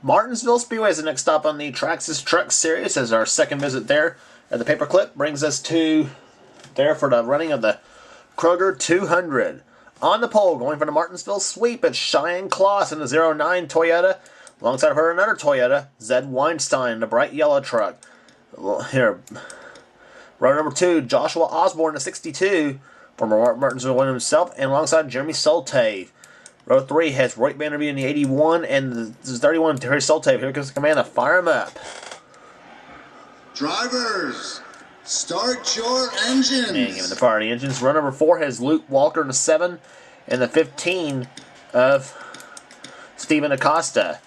Martinsville Speedway is the next stop on the Traxxas Truck Series as our second visit there. And the paperclip brings us to there for the running of the Kroger 200. On the pole, going for the Martinsville sweep, it's Cheyenne Kloss in the 09 Toyota. Alongside of her, another Toyota, Zed Weinstein, the bright yellow truck. Here, row number 2, Joshua Osborne, the 62, former Martinsville winner himself, and alongside Jeremy Soltave. Row 3 has Roy Vanderby in the 81 and the 31, Terry Soltave. Here comes the command to fire him up. Drivers, start your engines. And giving the fire the engines. Row number 4 has Luke Walker in the 7 and the 15 of Stephen Acosta.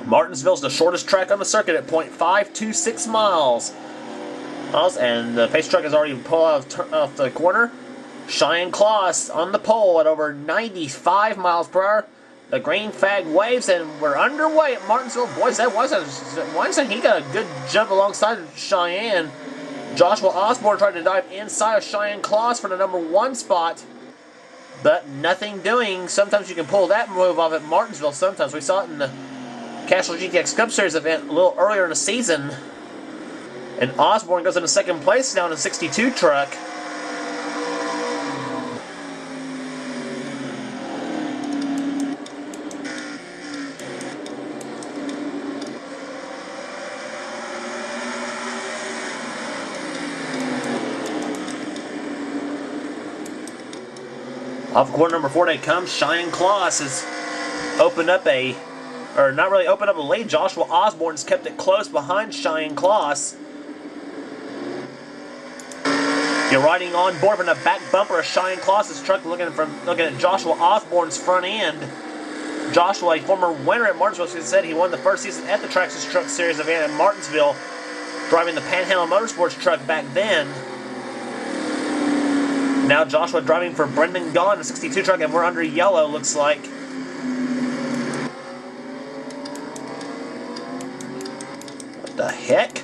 Martinsville's the shortest track on the circuit at 0.526 miles. And the pace truck has already pulled off the corner. Cheyenne Kloss on the pole at over 95 miles per hour. The green flag waves, and we're underway at Martinsville. Boys, that Weinstein, he got a good jump alongside Cheyenne. Joshua Osborne tried to dive inside of Cheyenne Kloss for the number 1 spot, but nothing doing. Sometimes you can pull that move off at Martinsville. Sometimes we saw it in the Cashel GTX Cup Series event a little earlier in the season. And Osborne goes into second place now in the 62 truck. Off corner number 4 they come. Cheyenne Kloss has opened up not really opened up a lead. Joshua Osborne's kept it close behind Cheyenne Kloss. You're riding on board from the back bumper of Cheyenne Kloss's truck, looking at Joshua Osborne's front end. Joshua, a former winner at Martinsville, said he won the first season at the Traxxas Truck Series event at Martinsville, driving the Panhandle Motorsports truck back then. Now Joshua driving for Brendan Gaughan, the 62 truck, and we're under yellow, looks like. What the heck?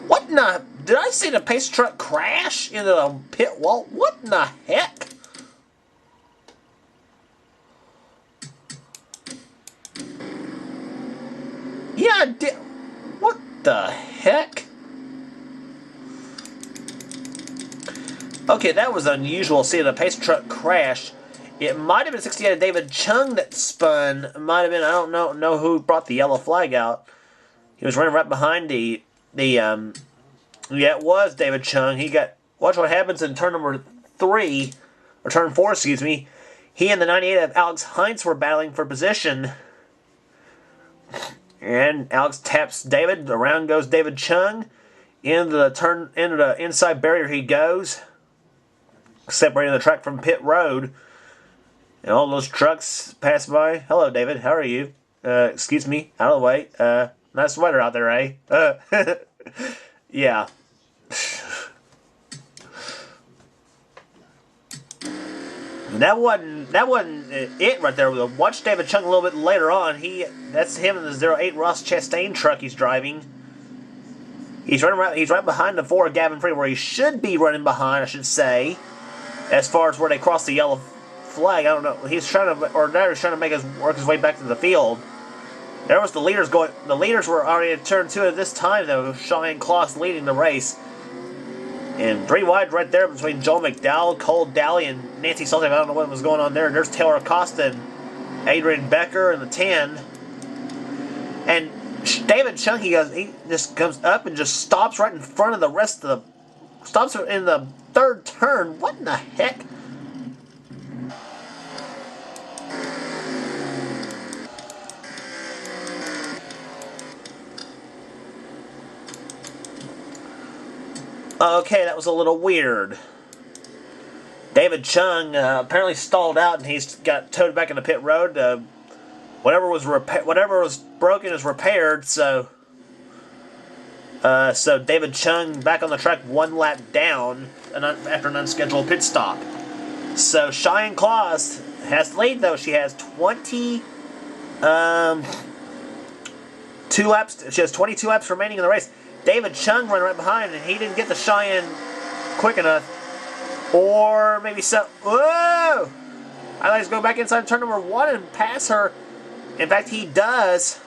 What in the... Did I see the pace truck crash into the pit wall? What in the heck? Yeah, I did. What the heck? Okay, that was unusual seeing the pace truck crash. It might have been 68 David Chung that spun. It might have been, I don't know who brought the yellow flag out. He was running right behind yeah, it was David Chung. Watch what happens in turn number 3, or turn 4, excuse me. He and the 98 of Alex Heinz were battling for position. And Alex taps David. Around goes David Chung. Into the inside barrier he goes. Separating the track from pit road. And all those trucks pass by. Hello, David. How are you? Excuse me. Out of the way. Nice weather out there, eh? Yeah. That wasn't it right there. We'll watch David Chung a little bit later on. That's him in the 08 Ross Chastain truck he's driving. He's right behind the 4 Gavin Free, where he should be running behind, I should say. As far as where they cross the yellow flag, I don't know. He's trying to work his way back to the field. There was the leaders going. The leaders were already at turn 2 at this time, though. Cheyenne Kloss leading the race. And 3 wide right there between Joel McDowell, Cole Daly, and Nancy Soltave. I don't know what was going on there. And there's Taylor Acosta and Adrian Becker in the 10. And David Chung, he just comes up and just stops right in front of the rest of the... Stops in the 3rd turn. What in the heck? Okay, that was a little weird. David Chung apparently stalled out, and he's got towed back in the pit road. Whatever was broken is repaired. So David Chung back on the track 1 lap down after an unscheduled pit stop. So Cheyenne Kloss has the lead, though. She has 22 laps. She has 22 laps remaining in the race. David Chung running right behind, and he didn't get the Cheyenne quick enough. Or maybe so. Whoa! I like to go back inside turn number 1 and pass her. In fact, he does.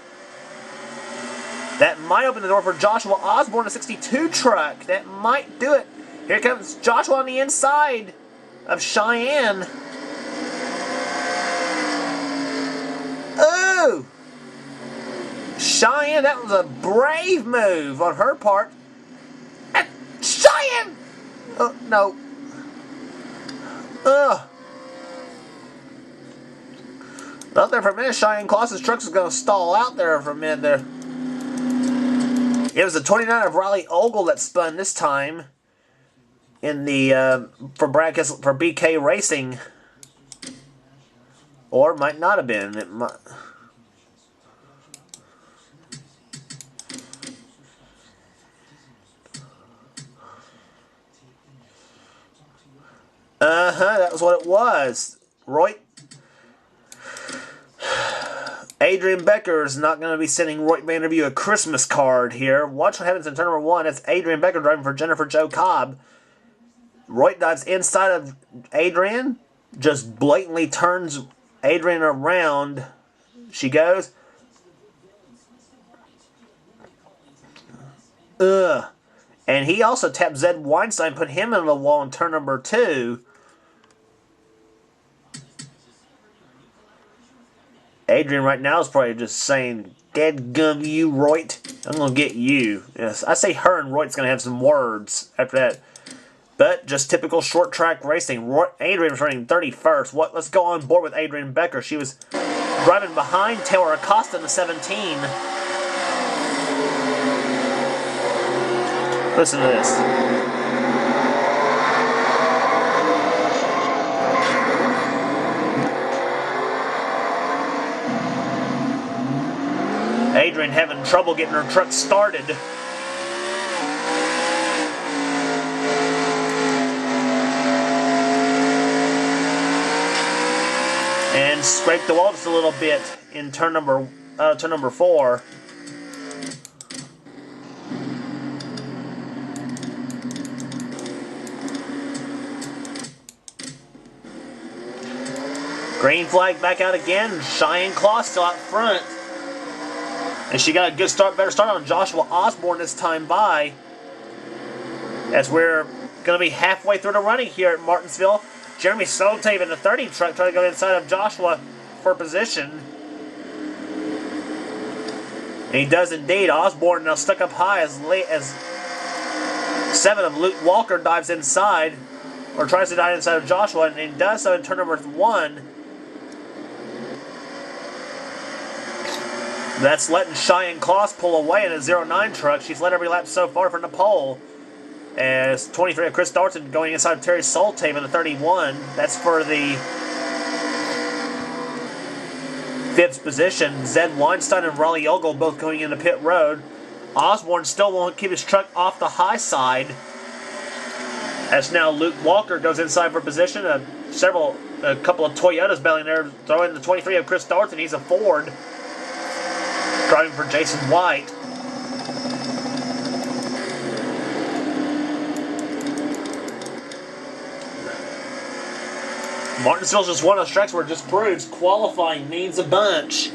That might open the door for Joshua Osborne, a 62 truck. That might do it. Here comes Joshua on the inside of Cheyenne. Ooh! Cheyenne, that was a brave move on her part. Cheyenne! Oh, no. Ugh. Out there for a minute, Cheyenne Claus's truck was going to stall out there for a minute there. It was the 29 of Riley Ogle that spun this time in the for BK Racing, or it might not have been. It might. That was what it was. Roy. Adrian Becker is not going to be sending Roy Vanderview a Christmas card here. Watch what happens in turn number 1. It's Adrian Becker driving for Jennifer Jo Cobb. Roy dives inside of Adrian, just blatantly turns Adrian around. She goes. Ugh. And he also tapped Zed Weinstein, put him in the wall in turn number 2. Adrian right now is probably just saying, "Dadgum you, Royt. I'm going to get you." Yes, I say her and Royt's going to have some words after that. But just typical short track racing. Adrian was running 31st. Let's go on board with Adrian Becker. She was driving behind Taylor Acosta in the 17. Listen to this. Adrian having trouble getting her truck started. And scraped the wall just a little bit in turn number 4. Green flag back out again. Cheyenne Claus still out front. And she got a good start, better start on Joshua Osborne this time by. As we're going to be halfway through the running here at Martinsville. Jeremy Soltave in the 30 truck trying to go inside of Joshua for position. And he does indeed. Osborne now stuck up high as 7 of Luke Walker dives inside. Or tries to dive inside of Joshua. And he does so in turn number 1. That's letting Cheyenne Claus pull away in a 09 truck. She's led every lap so far from the pole. As 23 of Chris Darton going inside of Terry Soltave in the 31. That's for the 5th position. Zed Weinstein and Raleigh Ogle both going into pit road. Osborne still won't keep his truck off the high side. As now Luke Walker goes inside for position. A couple of Toyotas battling there. Throwing the 23 of Chris Darton. He's a Ford. Driving for Jason White. Martinsville's just one of those tracks where it just proves qualifying means a bunch.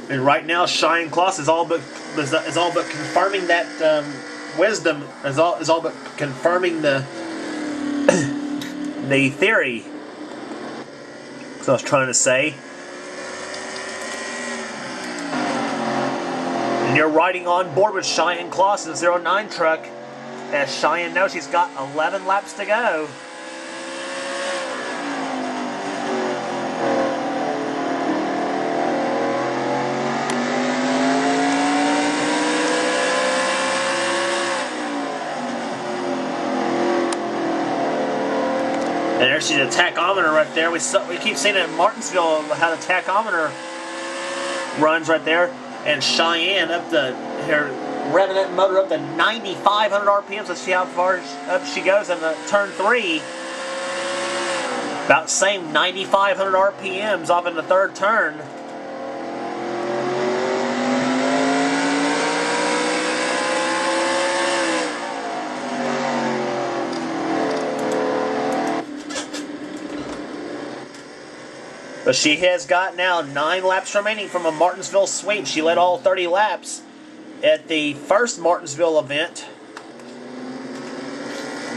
And right now, Cheyenne Claus is all but confirming that wisdom. Is all but confirming the the theory. So I was trying to say. And you're riding on board with Cheyenne Claus in the 09 truck. As Cheyenne knows she's got 11 laps to go. And there's the tachometer right there. We keep seeing it in Martinsville how the tachometer runs right there. And Cheyenne revving that motor up to 9,500 RPMs. Let's see how far up she goes in the turn 3. About the same 9,500 RPMs off in the 3rd turn. But she has got now 9 laps remaining from a Martinsville sweep. She led all 30 laps at the first Martinsville event.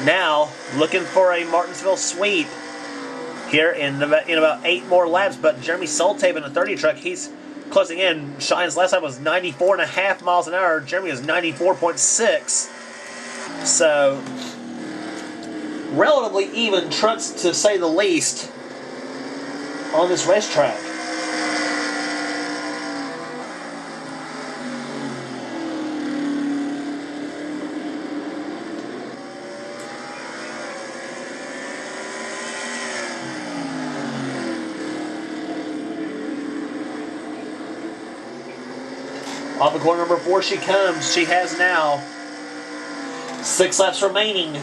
Now, looking for a Martinsville sweep here in about 8 more laps. But Jeremy Soltave in the 30 truck, he's closing in. Cheyenne's last time was 94.5 miles an hour. Jeremy is 94.6. So, relatively even trucks, to say the least, on this racetrack. Off of corner number 4 she comes. She has now 6 laps remaining.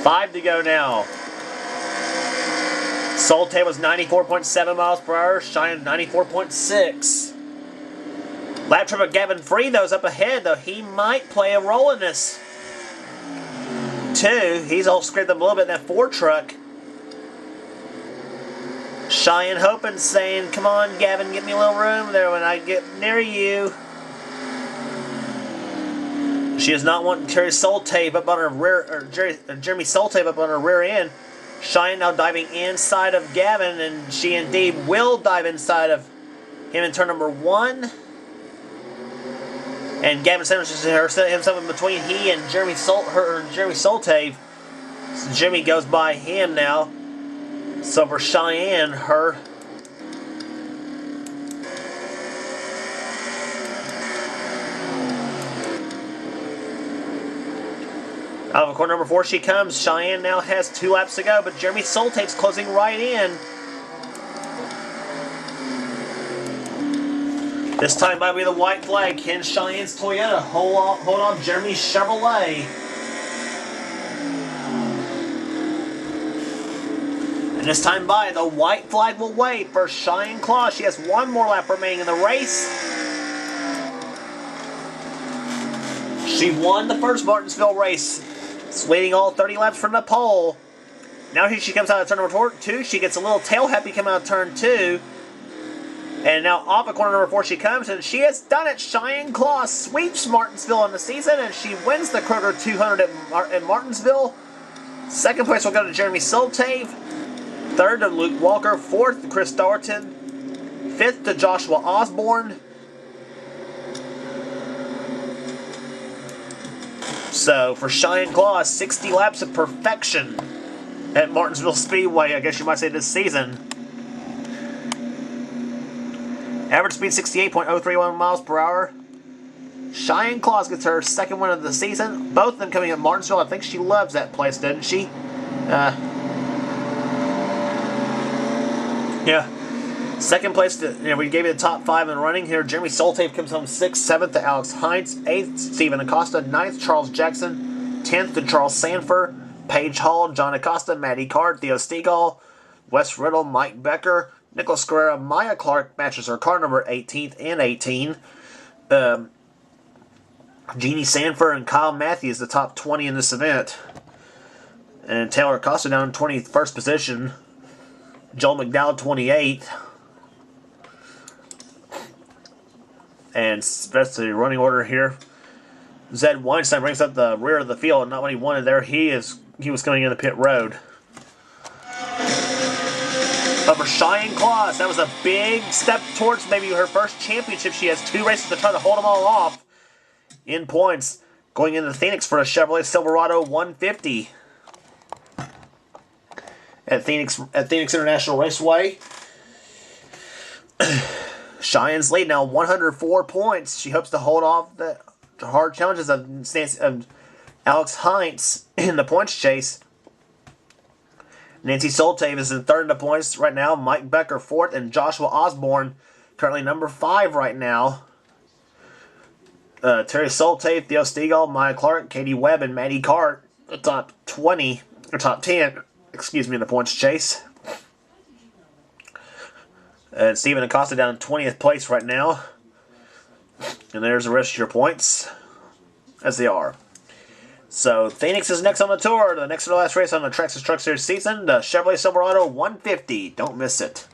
Five to go now. Solte was 94.7 miles per hour. Cheyenne 94.6. Lap trip of Gavin Freedo's up ahead, though he might play a role in this. 2. He's all scraped up a little bit in that 4 truck. Cheyenne hoping, saying, "Come on, Gavin, give me a little room there when I get near you." She does not want Jeremy Soltave up on her rear, or Jeremy Soltave up on her rear end. Cheyenne now diving inside of Gavin, and she indeed will dive inside of him in turn number 1. And Gavin sandwiches himself in between he and Jeremy Soltave. So Jimmy goes by him now. So for Cheyenne, her out of corner number 4 she comes. Cheyenne now has 2 laps to go, but Jeremy Soltave's closing right in. This time might be the white flag. Can Cheyenne's Toyota hold on Jeremy's Chevrolet? And this time by, the white flag will wait for Cheyenne Claus. She has 1 more lap remaining in the race. She won the first Martinsville race, leading all 30 laps from the pole. Now here she comes out of turn number 2. She gets a little tail happy coming out of turn 2. And now off of corner number 4 she comes, and she has done it. Cheyenne Claus sweeps Martinsville in the season, and she wins the Kroger 200 at Martinsville. Second place will go to Jeremy Soltave. Third to Luke Walker. Fourth to Chris Thornton. Fifth to Joshua Osborne. So for Cheyenne Claus, 60 laps of perfection at Martinsville Speedway, I guess you might say, this season. Average speed 68.031 miles per hour. Cheyenne Claus gets her second win of the season. Both of them coming at Martinsville. I think she loves that place, doesn't she? Yeah. Second place, we gave you the top 5 in the running here. Jeremy Soltave comes home 6th. 7th to Alex Hines. 8th, Stephen Acosta. 9th, Charles Jackson. 10th to Charles Sanford. Paige Hall, John Acosta, Maddie Card, Theo Stegall, Wes Riddle, Mike Becker, Nicholas Guerrero, Maya Clark matches her car number 18th and 18. Jeannie Sanford and Kyle Matthews, the top 20 in this event. And Taylor Acosta down in 21st position. Joel McDowell, 28th. And that's the running order here. Zed Weinstein brings up the rear of the field, and not when he wanted there. He was coming in the pit road. But for Cheyenne Claus, that was a big step towards maybe her first championship. She has 2 races to try to hold them all off in points. Going into Phoenix for a Chevrolet Silverado 150 at Phoenix International Raceway. Cheyenne's lead now 104 points. She hopes to hold off the hard challenges of Alex Hines in the points chase. Nancy Soltave is in third in the points right now. Mike Becker 4th, and Joshua Osborne currently number 5 right now. Terry Soltave, Theo Stegall, Maya Clark, Katie Webb, and Maddie Cart, the top 20 or top 10, in the points chase. And Steven Acosta down in 20th place right now. And there's the rest of your points, as they are. So, Phoenix is next on the tour. The next to the last race on the Traxxas Truck Series season, the Chevrolet Silverado 150. Don't miss it.